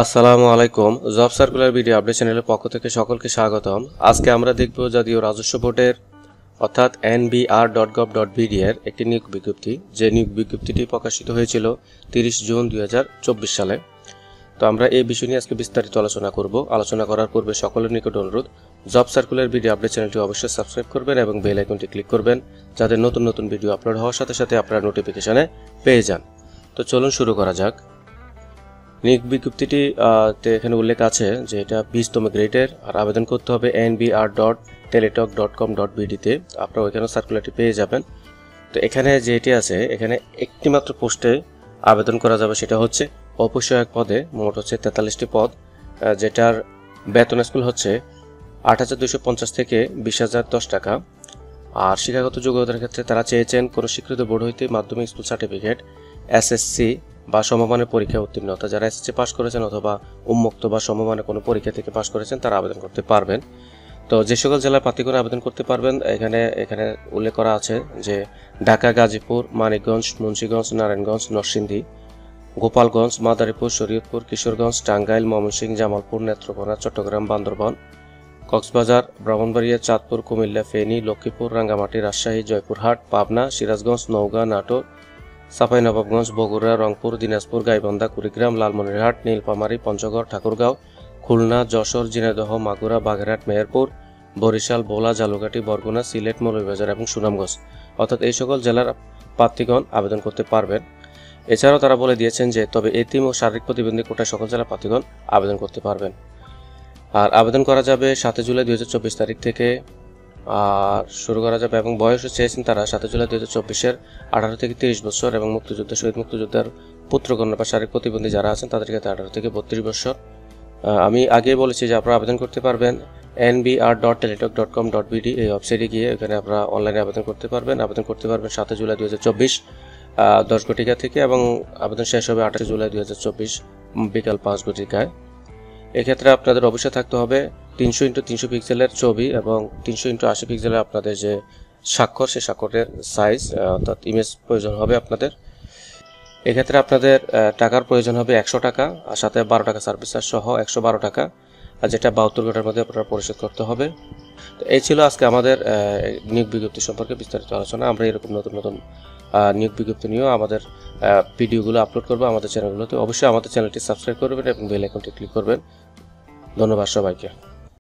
আসসালামু আলাইকুম। Job circular video update চ্যানেলের পক্ষ থেকে সকলকে স্বাগতম। আজকে আমরা দেখব জাতীয় রাজস্ব বোর্ডের অর্থাৎ nbr.gov.bd এর একটি নিয়োগ বিজ্ঞপ্তি, যে নিয়োগ বিজ্ঞপ্তিটি প্রকাশিত হয়েছিল 30 জুন 2024 সালে। তো আমরা এই বিষয় নিয়ে আজকে বিস্তারিত আলোচনা করব। আলোচনা করার পূর্বে সকলের নিকট অনুরোধ, জব সার্কুলার ভিডিও আপডেট চ্যানেলটি অবশ্যই সাবস্ক্রাইব করবেন এবং বেল আইকনটি ক্লিক করবেন, যাতে নতুন নতুন ভিডিও আপলোড হওয়ার সাথে সাথে আপনারা নোটিফিকেশনে পেয়ে যান। তো চলুন শুরু করা যাক। নিয়োগ বিজ্ঞপ্তিটি এখানে উল্লেখ আছে যে এটা 20তম গ্রেডের, আর আবেদন করতে হবে nbr.teletalk.com.bd তে। আপনারা ওইখানে সার্কুলারটি পেয়ে যাবেন। তো এখানে যেটি আছে, এখানে একটি মাত্র পোস্টে আবেদন করা যাবে, সেটা হচ্ছে অপসহায়ক পদে। মোট হচ্ছে 43টি পদ, যেটার বেতন স্কুল হচ্ছে 8,250 থেকে 20,010 টাকা। আর শিক্ষাগত যোগ্যতার ক্ষেত্রে তারা চেয়েছেন কোনো স্বীকৃত বোর্ড হইতে মাধ্যমিক স্কুল সার্টিফিকেট, এসএসসি বা সমমানের পরীক্ষা উত্তীর্ণ, অর্থাৎ যারা এসএসসি পাস করেছেন অথবা উন্মুক্ত বা সমমানের কোনো পরীক্ষা থেকে পাস করেছেন তারা আবেদন করতে পারবেন। তো যে সকল জেলার প্রার্থীগণ আবেদন করতে পারবেন, এখানে উল্লেখ করা আছে যে ঢাকা, গাজীপুর, মানিকগঞ্জ, মুন্সিগঞ্জ, নারায়ণগঞ্জ, নরসিংদী, গোপালগঞ্জ, মাদারীপুর, শরীয়তপুর, কিশোরগঞ্জ, টাঙ্গাইল, ময়মনসিংহ, জামালপুর, নেত্রকোনা, চট্টগ্রাম, বান্দরবান, কক্সবাজার, ব্রাহ্মণবাড়িয়া, চাঁদপুর, কুমিল্লা, ফেনী, লক্ষ্মীপুর, রাঙ্গামাটি, রাজশাহী, জয়পুরহাট, পাবনা, সিরাজগঞ্জ, নওগাঁ, নাটোর, চাঁপাইনবাবগঞ্জ, বগুড়া, রংপুর, দিনাজপুর, গাইবান্ধা, কুড়িগ্রাম, লালমনিরহাট, নীলফামারী, পঞ্চগড়, ঠাকুরগাঁও, খুলনা, যশোর, ঝিনাইদহ, মাগুরা, বাগেরহাট, মেহেরপুর, বরিশাল, ভোলা, ঝালকাঠি, বরগুনা, সিলেট, মৌলভীবাজার এবং সুনামগঞ্জ, অর্থাৎ এই সকল জেলার প্রার্থীগণ আবেদন করতে পারবেন। এছাড়াও তারা বলে দিয়েছেন যে তবে এতিম ও শারীরিক প্রতিবন্ধী কোটায় সকল জেলার প্রার্থীগণ আবেদন করতে পারবেন। আর আবেদন করা যাবে 7 জুলাই 2024 তারিখ থেকে আর শুরু করা যাবে, এবং বয়স চেয়েছেন তারা 7 জুলাই 2024-এর 18 থেকে 30 বছর, এবং মুক্তিযোদ্ধা, শহীদ মুক্তিযোদ্ধার পুত্রকন্যা বা শারীরিক প্রতিবন্ধী যারা আছেন তাদের ক্ষেত্রে 18 থেকে 32 বছর। আমি আগে বলেছি যে আপনারা আবেদন করতে পারবেন nbr.teletalk.com.bd এই ওয়েবসাইটে গিয়ে, এখানে আপনারা অনলাইনে আবেদন করতে পারবেন। আবেদন করতে পারবেন 7 জুলাই 2024 10 ঘটিকা থেকে, এবং আবেদন শেষ হবে 28 জুলাই 2024 বিকাল 5 ঘটিকায়। এক্ষেত্রে আপনাদের অবশ্যই থাকতে হবে 300x300 পিক্সেলের ছবি এবং 300x80 পিক্সেলের আপনাদের যে স্বাক্ষর, সেই স্বাক্ষরের সাইজ অর্থাৎ ইমেজ প্রয়োজন হবে আপনাদের। এক্ষেত্রে আপনাদের টাকার প্রয়োজন হবে 100 টাকা, আর সাথে 12 টাকা সার্ভিস চার্জ সহ 112 টাকা, আর যেটা 72 ঘন্টার মধ্যে আপনারা পরিশোধ করতে হবে। তো এই ছিল আজকে আমাদের নিয়োগ বিজ্ঞপ্তি সম্পর্কে বিস্তারিত আলোচনা। আমরা এরকম নতুন নতুন নিয়োগ বিজ্ঞপ্তি নিয়েও আমাদের ভিডিওগুলো আপলোড করবো আমাদের চ্যানেলগুলোতে। অবশ্যই আমাদের চ্যানেলটি সাবস্ক্রাইব করবেন এবং বেল আইকনটি ক্লিক করবেন। ধন্যবাদ সবাইকে।